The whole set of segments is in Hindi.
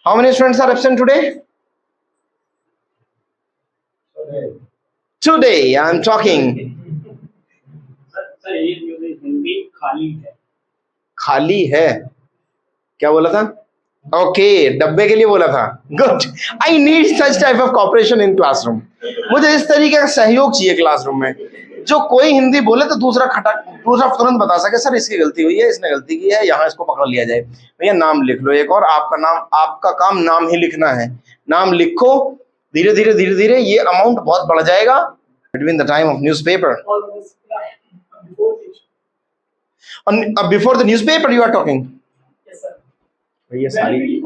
How many students are absent today? Today I am talking. Sir ये हिंदी खाली है। खाली है क्या बोला था? ओके, डब्बे के लिए बोला था। Good, I need such type of cooperation in classroom. मुझे इस तरीके का सहयोग चाहिए क्लासरूम में, जो कोई हिंदी बोले तो दूसरा तुरंत बता सके, सर इसकी गलती हुई है, इसने गलती की है, यहाँ इसको पकड़ लिया जाए। भैया नाम लिख लो एक और, आपका काम नाम ही लिखना है। नाम लिखो, धीरे धीरे धीरे धीरे ये अमाउंट बहुत बढ़ जाएगा। Between the time of newspaper, before the newspaper you are talking. ये सारी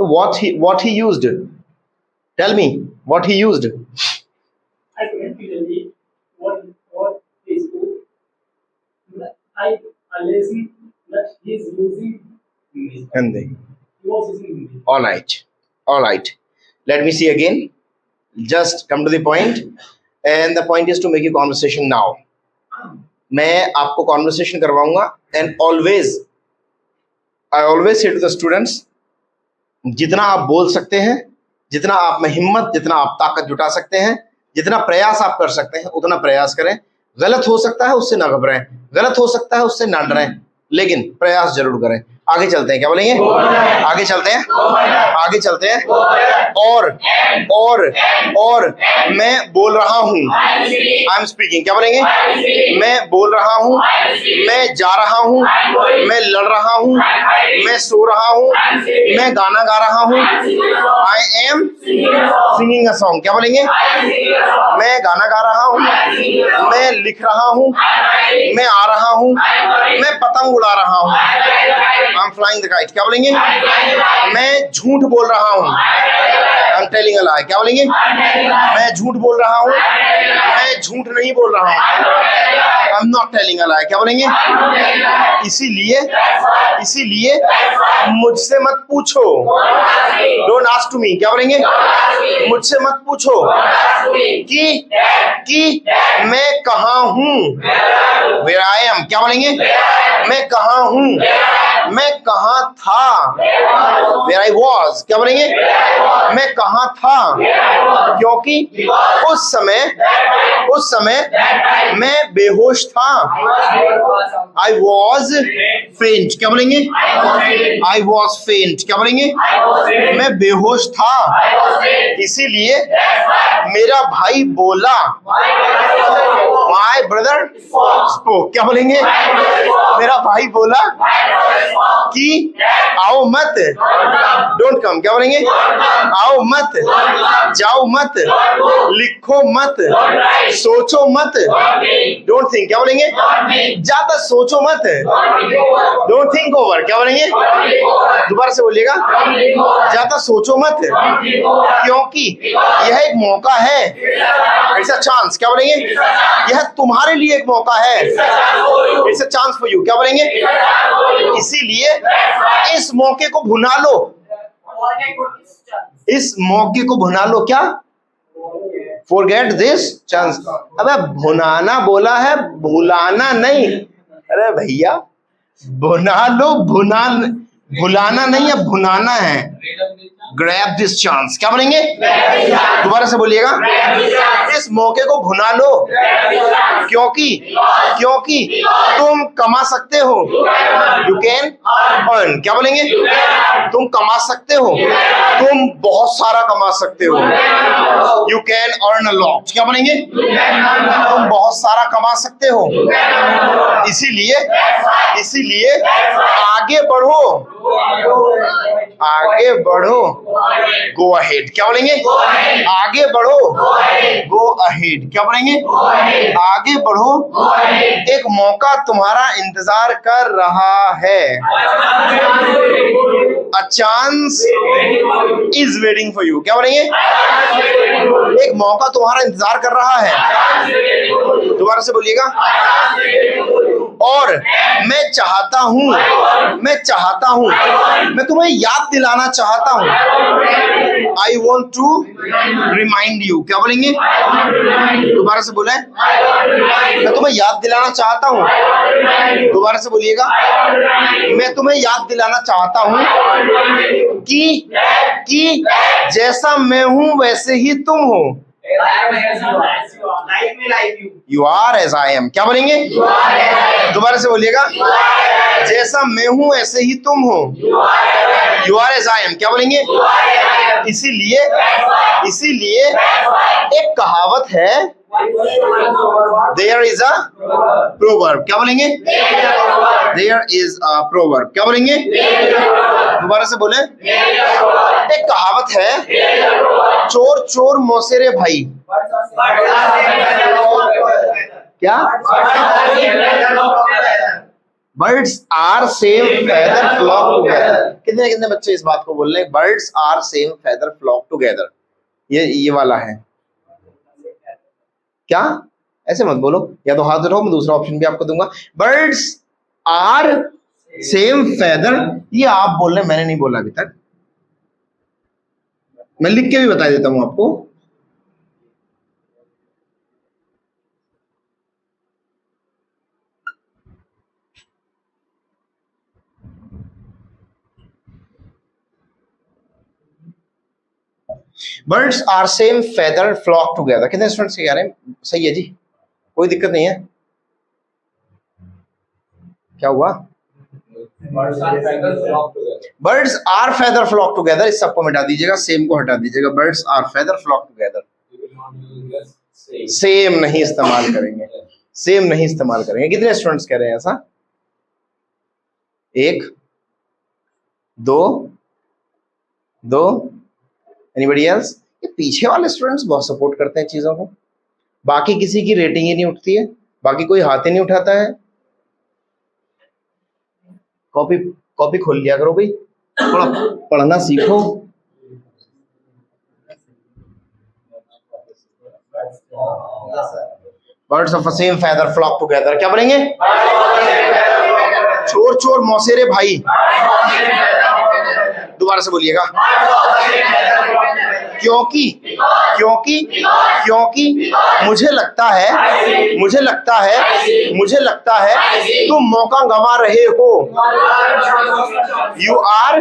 what he used? Tell me what he used. I couldn't really what is good. I lazy that he's using English. Hindi. He was using English. All right. Let me see again. Just come to the point, and the point is to make a conversation now. मैं आपको conversation करवाऊंगा, and I always say to the students, जितना आप बोल सकते हैं, जितना आप में हिम्मत, जितना आप ताकत जुटा सकते हैं, जितना प्रयास आप कर सकते हैं, उतना प्रयास करें। गलत हो सकता है उससे ना घबराएं, गलत हो सकता है उससे ना डरें, लेकिन प्रयास जरूर करें। आगे चलते हैं, क्या बोलेंगे? आगे चलते हैं। और मैं बोल रहा हूँ, आई एम स्पीकिंग, क्या बोलेंगे? मैं बोल रहा हूँ, मैं जा रहा हूँ, मैं लड़ रहा हूँ, मैं सो रहा हूँ, मैं गाना गा रहा हूँ। I am singing a song, क्या बोलेंगे? मैं गाना गा रहा हूँ, मैं लिख रहा हूँ, मैं आ रहा हूँ, मैं पतंग उड़ा रहा हूँ। I M flying the kite, क्या बोलेंगे? मैं झूठ बोल रहा हूँ, I am telling a lie, क्या बोलेंगे? मैं झूठ बोल रहा हूँ, मैं झूठ नहीं बोल रहा हूँ, I am not telling a lie, क्या बोलेंगे? इसीलिए मुझसे मत पूछो, डोंट आस्क टू मी, क्या बोलेंगे? मुझसे मत पूछो कि मैं कहाँ हूँ, वेयर आई एम, क्या बोलेंगे? मैं कहाँ हूँ, मैं कहाँ था, वेयर आई वॉज, क्या बोलेंगे? मैं कहाँ था, क्योंकि उस समय मैं बेहोश था। आई वॉज फेंट, क्या बोलेंगे? आई वॉज फेंट, क्या बोलेंगे? मैं बेहोश था, इसीलिए मेरा भाई बोला, माय ब्रदर स्पोक, क्या बोलेंगे? मेरा भाई बोला कि आओ मत, डोंट कम, क्या बोलेंगे? आओ मत, जाओ मत, लिखो मत, सोचो मत, डोंट थिंक, क्या बोलेंगे? ज्यादा सोचो मत, डोंट थिंक ओवर, क्या बोलेंगे? दोबारा से बोलिएगा, ज्यादा सोचो मत, क्योंकि यह एक मौका है, इट्स अ चांस, क्या बोलेंगे? यह तुम्हारे लिए एक मौका है, it's a chance for you, क्या बोलेंगे? इसीलिए इस मौके को भुना लो, इस मौके को भुना लो, क्या? Forget this chance. अबे भुनाना बोला है, भुलाना नहीं। अरे भैया भुना लो, भुलाना नहीं है, भुनाना है। ग्रैब दिस चांस, क्या बोलेंगे? दोबारा से बोलिएगा, इस मौके को भुना लो, क्योंकि तुम कमा सकते हो, यू कैन अर्न, क्या बोलेंगे? तुम कमा सकते हो, तुम बहुत सारा कमा सकते हो, you can earn a lot, क्या बोलेंगे? तुम बहुत सारा कमा सकते हो, इसीलिए आगे बढ़ो, गो अहेड, क्या बोलेंगे? आगे बढ़ो, गो अहेड, क्या बोलेंगे? आगे बढ़ो, एक मौका तुम्हारा इंतजार कर रहा है, a chance is waiting for you, क्या बोलेंगे? एक मौका तुम्हारा इंतजार कर रहा है, दोबारा से बोलिएगा। और मैं चाहता हूं, मैं तुम्हें याद दिलाना चाहता हूं, I want to remind you. क्या बोलेंगे? दोबारा से बोले, मैं तुम्हें याद दिलाना चाहता हूँ. दोबारा से बोलिएगा, मैं तुम्हें याद दिलाना चाहता हूँ कि जैसा मैं हूँ वैसे ही तुम हो. You are as I am. क्या बोलेंगे? दोबारा से बोलिएगा, जैसा मैं हूं ऐसे ही तुम हो. You are as I am. क्या बोलेंगे? इसीलिए एक कहावत है, there is a proverb. क्या बोलेंगे? There is a proverb. क्या बोलेंगे? दोबारा से बोले, एक कहावत है, चोर चोर मौसेरे भाई. क्या? Birds are same feather flock together. कितने बच्चे इस बात को बोल रहे हैं? Birds are same feather flock together. ये वाला है क्या? ऐसे मत बोलो, या तो हाथ उठाओ, मैं दूसरा ऑप्शन भी आपको दूंगा. Birds are same feather, ये आप बोल रहे हैं, मैंने नहीं बोला अभी तक. मैं लिख के भी बता देता हूं आपको. Birds are same feather flock together. कितने स्टूडेंट्स कह रहे हैं? सही है जी, कोई दिक्कत नहीं है. क्या हुआ? Birds are feather flock together. इस सबको मिटा दीजिएगा, सेम को हटा दीजिएगा. Birds are feather flock together. Same नहीं इस्तेमाल करेंगे, सेम नहीं इस्तेमाल करेंगे. कितने स्टूडेंट्स कह रहे हैं ऐसा? 1 2 एनीबडी एल्स? ये पीछे वाले स्टूडेंट्स बहुत सपोर्ट करते हैं चीजों को, बाकी किसी की रेटिंग ही नहीं उठती है, बाकी कोई हाथ ही नहीं उठाता है. कॉपी खोल लिया करो भाई, थोड़ा पढ़ना सीखो. Birds of the same feather flock together. क्या बोलेंगे? चोर चोर मौसेरे भाई. दोबारा से बोलिएगा, क्योंकि मुझे लगता है तुम मौका गंवा रहे हो. You are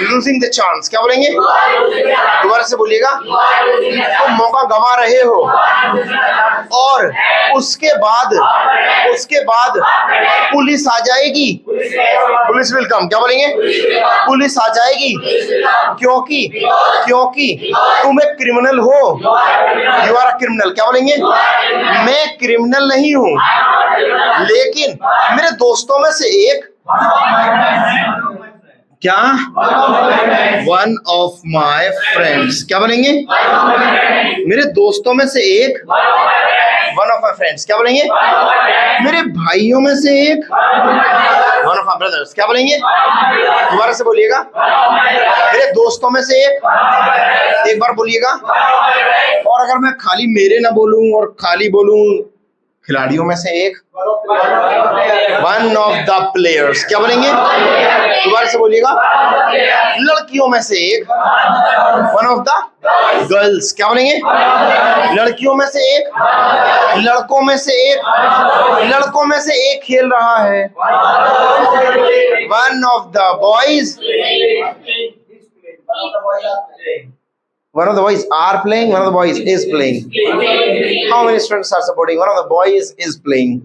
losing the chance. क्या बोलेंगे? दोबारा से बोलिएगा, तुम मौका गंवा रहे हो. और उसके बाद पुलिस आ जाएगी. Police will come. क्या बोलेंगे? पुलिस आ जाएगी क्योंकि तुम एक क्रिमिनल हो. You are a criminal. क्या बोलेंगे? मैं क्रिमिनल नहीं हूं, लेकिन मेरे दोस्तों में से एक, क्या? One of my friends. क्या बोलेंगे? मेरे दोस्तों में से एक, वन ऑफ माई फ्रेंड्स. क्या बोलेंगे? मेरे भाइयों में से एक, वन ऑफ माई ब्रदर्स. क्या बोलेंगे? दोबारा से बोलिएगा, मेरे दोस्तों में से एक बार बोलिएगा. और अगर मैं खाली मेरे ना बोलूं और खाली बोलूं खिलाड़ियों में से एक, वन ऑफ द प्लेयर्स. क्या बोलेंगे? दोबारा से बोलिएगा, लड़कियों में से एक, वन ऑफ द गर्ल्स. क्या बोलेंगे? लड़कियों में से एक, लड़कों में से एक खेल रहा है. One of the boys, one of the boys are playing, one of the boys is playing. How many students are supporting? One of the boys is playing.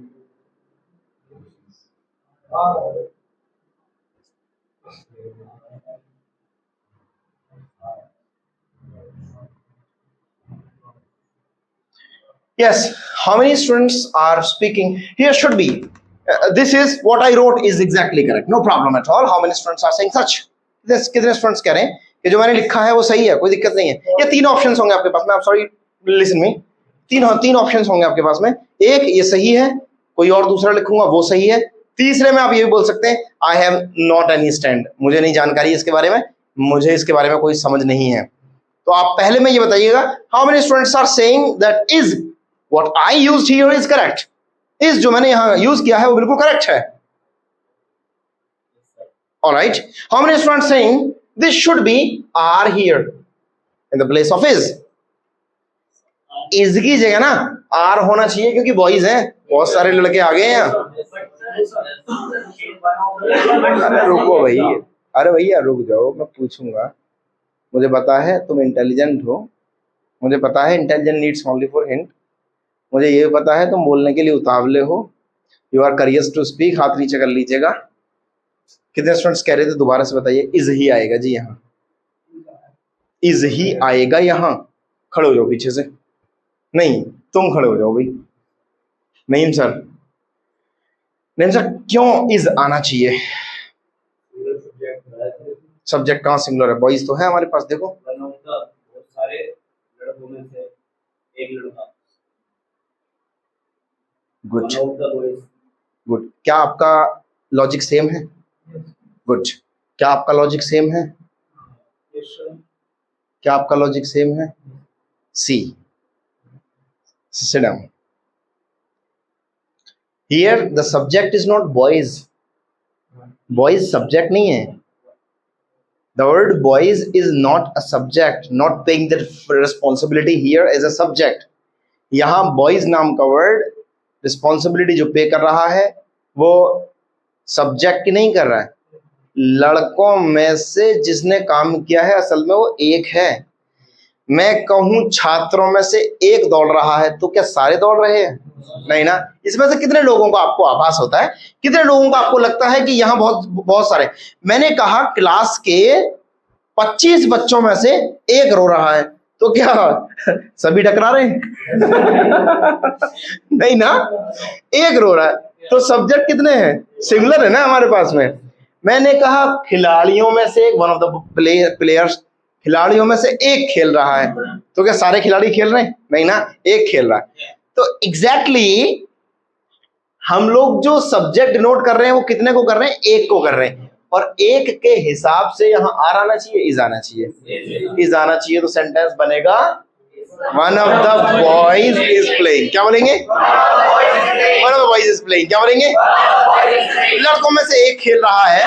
Yes, how many students are speaking? Here should be. This is what I wrote is exactly correct. No problem at all. How many students are saying such? कितने स्टूडेंट्स कह रहे हैं कि जो मैंने लिखा है वो सही है, कोई दिक्कत नहीं है? ये 3 ऑप्शंस होंगे आपके पास में. आप सॉरी, लिसन मी, 3 ऑप्शंस होंगे आपके पास में. एक ये सही है, कोई और दूसरा लिखूंगा वो सही है. तीसरे में आप ये भी बोल सकते हैं, I have not any stand, मुझे नहीं जानकारी इसके बारे में, मुझे इसके बारे में कोई समझ नहीं है. तो आप पहले में ये बताइएगा, how many students are saying that is what I used here is correct. Is जो मैंने यहां यूज किया है वो बिल्कुल करेक्ट है. Alright, how many students saying this should be are here. In the place of is की जगह ना आर होना चाहिए, क्योंकि बॉयज हैं, बहुत सारे लड़के आ गए हैं यहाँ। अरे रुको भाई, अरे भैया रुक जाओ, मैं पूछूंगा। मुझे पता है तुम इंटेलिजेंट हो, मुझे पता है intelligent needs only for hint, मुझे ये पता है तुम बोलने के लिए उतावले हो, you are curious to speak. हाथ नीचे कर लीजिएगा। कितने स्टूडेंट्स कह रहे थे, दोबारा से बताइए। इज ही आएगा जी यहाँ, इज ही आएगा यहाँ। खड़े हो जाओ पीछे से, नहीं तुम खड़े हो जाओ भाई। नहीं सर, नहीं सर, क्यों इज आना चाहिए? सब्जेक्ट कहाँ सिंगुलर है? बॉयज तो है हमारे पास, देखो। बहुत सारे लड़कों में से एक लड़का। Good good. क्या आपका लॉजिक सेम है? गुड। क्या आपका लॉजिक सेम है? क्या आपका लॉजिक सेम है? सी। Sit down. Here the subject is not boys. Boys subject नहीं है. The word boys is not a subject. Not paying the responsibility here as a subject. यहाँ boys नाम का word responsibility जो पे कर रहा है वो subject नहीं कर रहा है। लड़कों में से जिसने काम किया है असल में वो एक है। मैं कहूं छात्रों में से एक दौड़ रहा है, तो क्या सारे दौड़ रहे हैं? नहीं ना। इसमें से कितने लोगों को आपको आभास होता है, कितने लोगों को आपको लगता है कि यहाँ बहुत सारे? मैंने कहा क्लास के 25 बच्चों में से एक रो रहा है, तो क्या सभी टकरा रहे हैं? नहीं ना, एक रो रहा है। तो सब्जेक्ट कितने हैं? सिंगुलर है ना हमारे पास में। मैंने कहा खिलाड़ियों में से वन ऑफ द प्लेयर्स, खिलाड़ियों में से एक खेल रहा है, तो क्या सारे खिलाड़ी खेल रहे हैं? नहीं ना, एक खेल रहा है। तो एग्जैक्टली हम लोग जो सब्जेक्ट डिनोट कर रहे हैं वो कितने को कर रहे हैं? एक को कर रहे हैं। और एक के हिसाब से यहाँ आर आना चाहिए, इज आना चाहिए। इज आना चाहिए तो सेंटेंस बनेगा one of the boys is playing. क्या बोलेंगे? One of the boys is playing. क्या बोलेंगे? लड़कों में से एक खेल रहा है,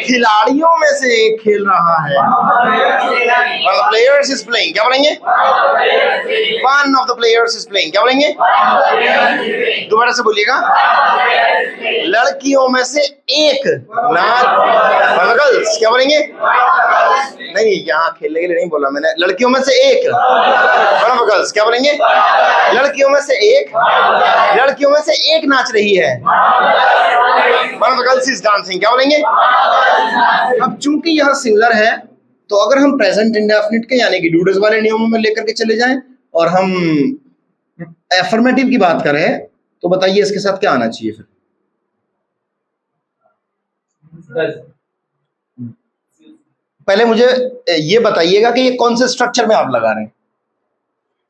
खिलाड़ियों में से एक खेल रहा है। One of the players is playing. क्या बोलेंगे? One of the players is playing. क्या बोलेंगे? दोबारा से बोलिएगा। लड़कियों में से एक, ना गर्ल्स। क्या बोलेंगे? नहीं, यहाँ खेलने के लिए नहीं बोला मैंने। लड़कियों में से एक, वन ऑफ गर्ल्स। क्या बोलेंगे? लड़कियों में से एक, लड़कियों में से एक नाच रही है। One of girls is dancing. क्या बोलेंगे? अब चूंकि यहाँ सिंगुलर है तो अगर हम प्रेजेंट इंडेफिनिट के यानी कि डूडस वाले नियमों में लेकर के चले जाएं और हम एफर्मेटिव की बात करें तो बताइए इसके साथ क्या आना चाहिए फिर? पहले मुझे ये बताइएगा कि ये कौन से स्ट्रक्चर में आप लगा रहे हैं।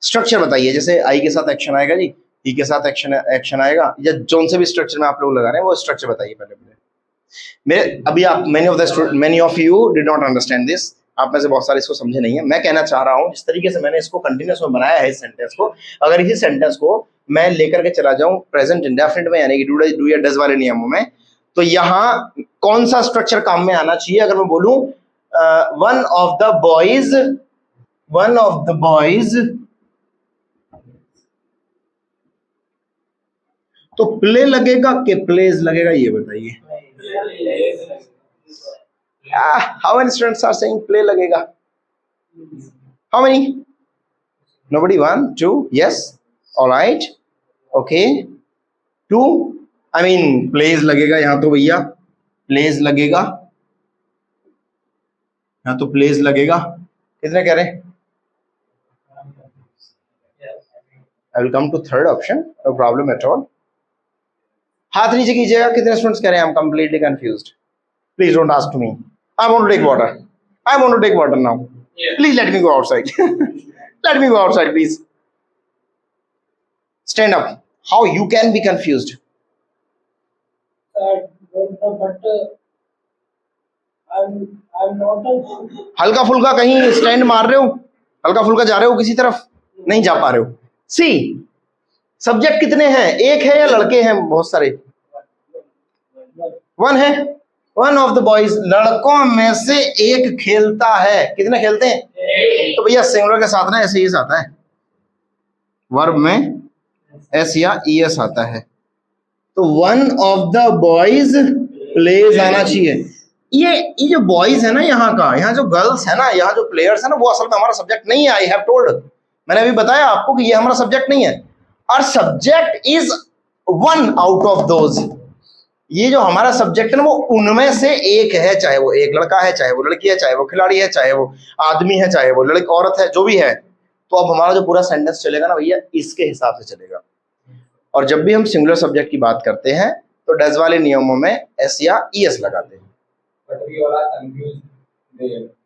स्ट्रक्चर बताइए। जैसे आई के साथ एक्शन आएगा जी, ई के साथ एक्शन आएगा, या जोन से भी स्ट्रक्चर में आप लोग लगा रहे हैं वो स्ट्रक्चर बताइए पहले मुझे। मेरे अभी आप many of you did not understand this. आप में से बहुत सारे इसको समझे नहीं है। मैं कहना चाह रहा हूं जिस तरीके से मैंने इसको कंटिन्यूस में बनाया है इस सेंटेंस को, अगर इसी सेंटेंस को मैं लेकर के चला जाऊं प्रेजेंट इंडेफिनिट में यानी कि डू या डज वाले नियमों में, तो यहाँ कौन सा स्ट्रक्चर काम में आना चाहिए? अगर मैं बोलूं वन ऑफ द बॉयज, तो प्ले लगेगा कि प्लेज लगेगा, ये बताइए। How many students are saying play लगेगा? How many? Nobody? 1 2 yes, alright, okay. 2 I mean plays लगेगा यहाँ तो भैया, प्लेज लगेगा यहाँ तो, प्लेज लगेगा। कितने कह रहे हैं? I will come to third option, no problem at all. हाथ नीचे कीजिएगा। कितने स्टूडेंट्स कह रहे हैं? I am completely confused. Please don't ask me. I want to take water. I want to take water now. Please let me go outside. Let me go outside please. Stand up. How you can be confused? हल्का फुल्का कहीं स्टैंड मार रहे हो? हल्का फुल्का जा रहे हो किसी तरफ? नहीं जा पा रहे हो। सी, सब्जेक्ट कितने हैं? एक है या लड़के हैं बहुत सारे? 1 है। वन ऑफ द बॉयज, लड़कों में से एक खेलता है। कितने खेलते हैं? तो भैया सिंगुलर के साथ ना ऐसे ही आता है, वर्ब में एस या ईएस आता है, तो one of the boys plays आना चाहिए। ये जो बॉयज है ना यहाँ जो गर्ल्स है ना, यहाँ जो प्लेयर्स है ना, वो असल में हमारा सब्जेक्ट नहीं है। आई हैव टोल्ड, मैंने अभी बताया आपको कि ये हमारा सब्जेक्ट नहीं है, और subject is one out of those. ये जो हमारा सब्जेक्ट है ना, वो उनमें से एक है, चाहे वो एक लड़का है, चाहे वो लड़की है, चाहे वो खिलाड़ी है, चाहे वो आदमी है, चाहे वो लड़की औरत है, जो भी है। तो अब हमारा जो पूरा सेंटेंस चलेगा ना भैया, इसके हिसाब से चलेगा। और जब भी हम सिंगुलर सब्जेक्ट की बात करते हैं तो डज वाले नियमों में एस या ईएस लगाते हैं।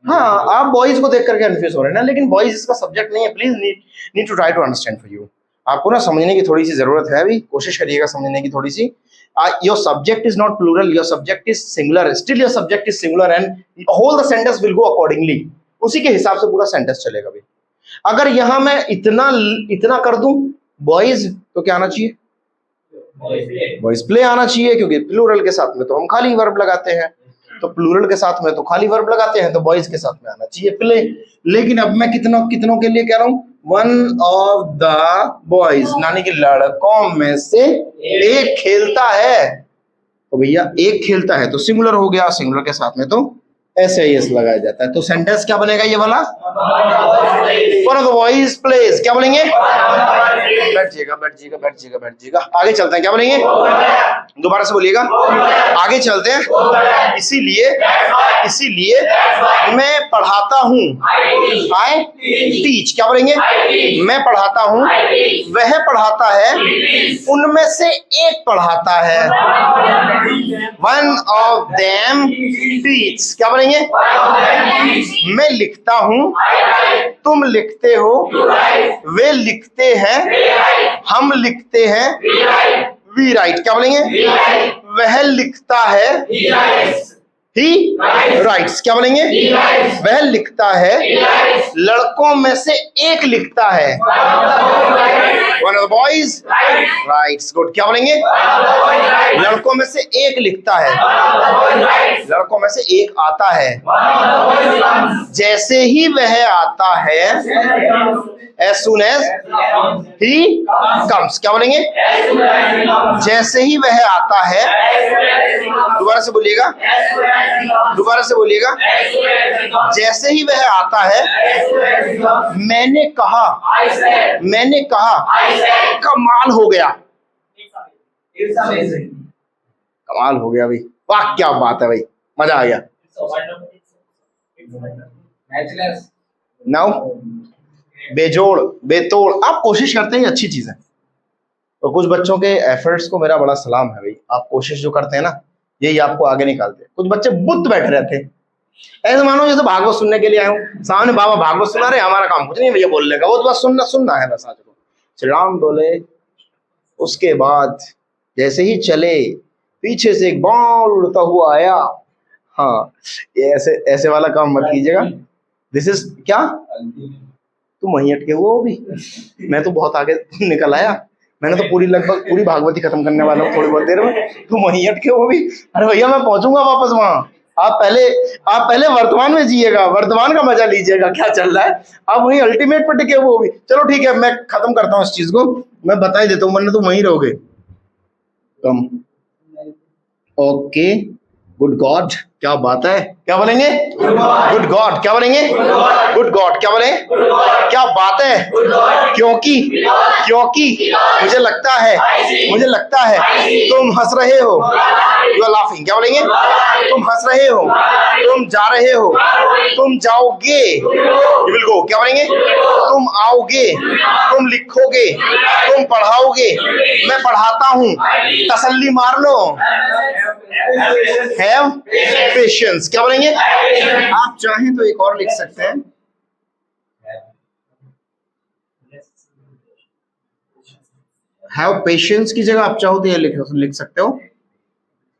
हाँ, आप बॉयज को देख करके कंफ्यूज हो रहे हैं ना, लेकिन बॉयज इसका सब्जेक्ट नहीं है। Please need to try to understand for you. आपको ना समझने की थोड़ी सी जरूरत है, अभी कोशिश करिएगा समझने की थोड़ी सी। Your subject is not plural, your subject is singular, still your subject is singular and whole the sentence will go accordingly. उसी के हिसाब से पूरा सेंटेंस चलेगा भी। अगर यहां मैं इतना कर दूं बॉयज, तो क्या आना चाहिए? बॉयज प्ले आना चाहिए, क्योंकि प्लूरल के साथ में तो हम खाली वर्ब लगाते हैं, तो प्लूरल के साथ में तो खाली वर्ब लगाते हैं, तो बॉयज के साथ में आना चाहिए प्ले। लेकिन अब मैं कितनों के लिए कह रहा हूं? वन ऑफ द बॉयज, यानी कि लड़कों में से एक खेलता है। तो भैया एक खेलता है तो सिंगुलर हो गया, सिंगुलर के साथ में तो ऐसे ही एस लगाया जाता है। तो सेंटेंस क्या बनेगा ये वाला? One of the boys plays. क्या बोलेंगे? बैठ जाइएगा। आगे चलते हैं, क्या बोलेंगे? दोबारा से बोलिएगा, आगे चलते हैं। इसीलिए मैं पढ़ाता हूँ, आई टीच। क्या बोलेंगे? मैं पढ़ाता हूँ, वह पढ़ाता है, उनमें से एक पढ़ाता है। One of them teach. क्या बोलेंगे? मैं लिखता हूँ, तुम लिखते हो, वे लिखते हैं, हम लिखते हैं, वी राइट। क्या बोलेंगे? वह लिखता है, ही राइट्स। क्या बोलेंगे? वह लिखता है, लड़कों में से एक लिखता है। One of the boys rights. Good. क्या बोलेंगे? लड़कों में से एक लिखता है, लड़कों में से एक आता है। जैसे ही वह आता है, as soon as he comes। क्या बोलेंगे? जैसे ही वह आता है। दोबारा से बोलिएगा, जैसे ही वह आता है। मैंने कहा कमाल हो गया। कमाल हो गया भाई, वाह क्या बात है भाई, मजा आ गया। नाउ बेजोड़ बेतोड़, आप कोशिश करते हैं, अच्छी चीज है। और कुछ बच्चों के एफर्ट्स को मेरा बड़ा सलाम है भाई। आप कोशिश जो करते हैं ना, यही आपको आगे निकालते हैं। कुछ बच्चे बुद्ध बैठे रहते हैं, ऐसे मानो जैसे भागवत सुनने के लिए आए हूँ, सामने बाबा भागवत सुना रहे, हमारा काम कुछ नहीं भैया बोलने का, वो तो बस सुनना है बस। आज को श्री राम बोले, उसके बाद जैसे ही चले, पीछे से एक बॉल उड़ता हुआ आया। हाँ, ये ऐसे वाला काम मत कीजिएगा। दिस इज क्या, तुम वहीं अटके हुए हो भी, मैं तो बहुत आगे निकल आया, मैंने तो लगभग पूरी भागवती खत्म करने वाला हूँ थोड़ी बहुत देर में, तुम वहीं अटके हो भी। अरे भैया मैं पहुंचूंगा वापस वहां, आप पहले वर्तमान में जिएगा, वर्तमान का मजा लीजिएगा क्या चल रहा है, आप वहीं अल्टीमेट पर टिके हुए भी। चलो ठीक है, मैं खत्म करता हूँ इस चीज को, मैं बता ही देता हूँ, वरना तुम वहीं रहोगे। कम ओके, गुड गॉड, क्या बात है, क्या बोलेंगे? Good God. क्या बोलेंगे? Good God. क्या बोलेंगे? क्या बात है, क्योंकि मुझे लगता है तुम हंस रहे हो, यू आर लाफिंग। क्या बोलेंगे? तुम हंस रहे हो, तुम जा रहे हो, तुम जाओगे, यू विल गो। क्या बोलेंगे? तुम आओगे, तुम लिखोगे, तुम पढ़ाओगे, मैं पढ़ाता हूँ, तसल्ली मार लो। Have patience. क्या बोलेंगे? आप चाहें तो एक और लिख सकते हैं, हैव पेशेंस की जगह आप चाहो तो ये लिख सकते हो,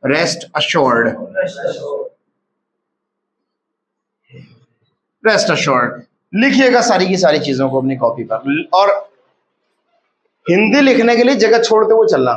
रेस्ट अश्योर्ड। रेस्ट अश्योर्ड लिखिएगा सारी की सारी चीजों को अपनी कॉपी पर, और हिंदी लिखने के लिए जगह छोड़ते हुए चलना।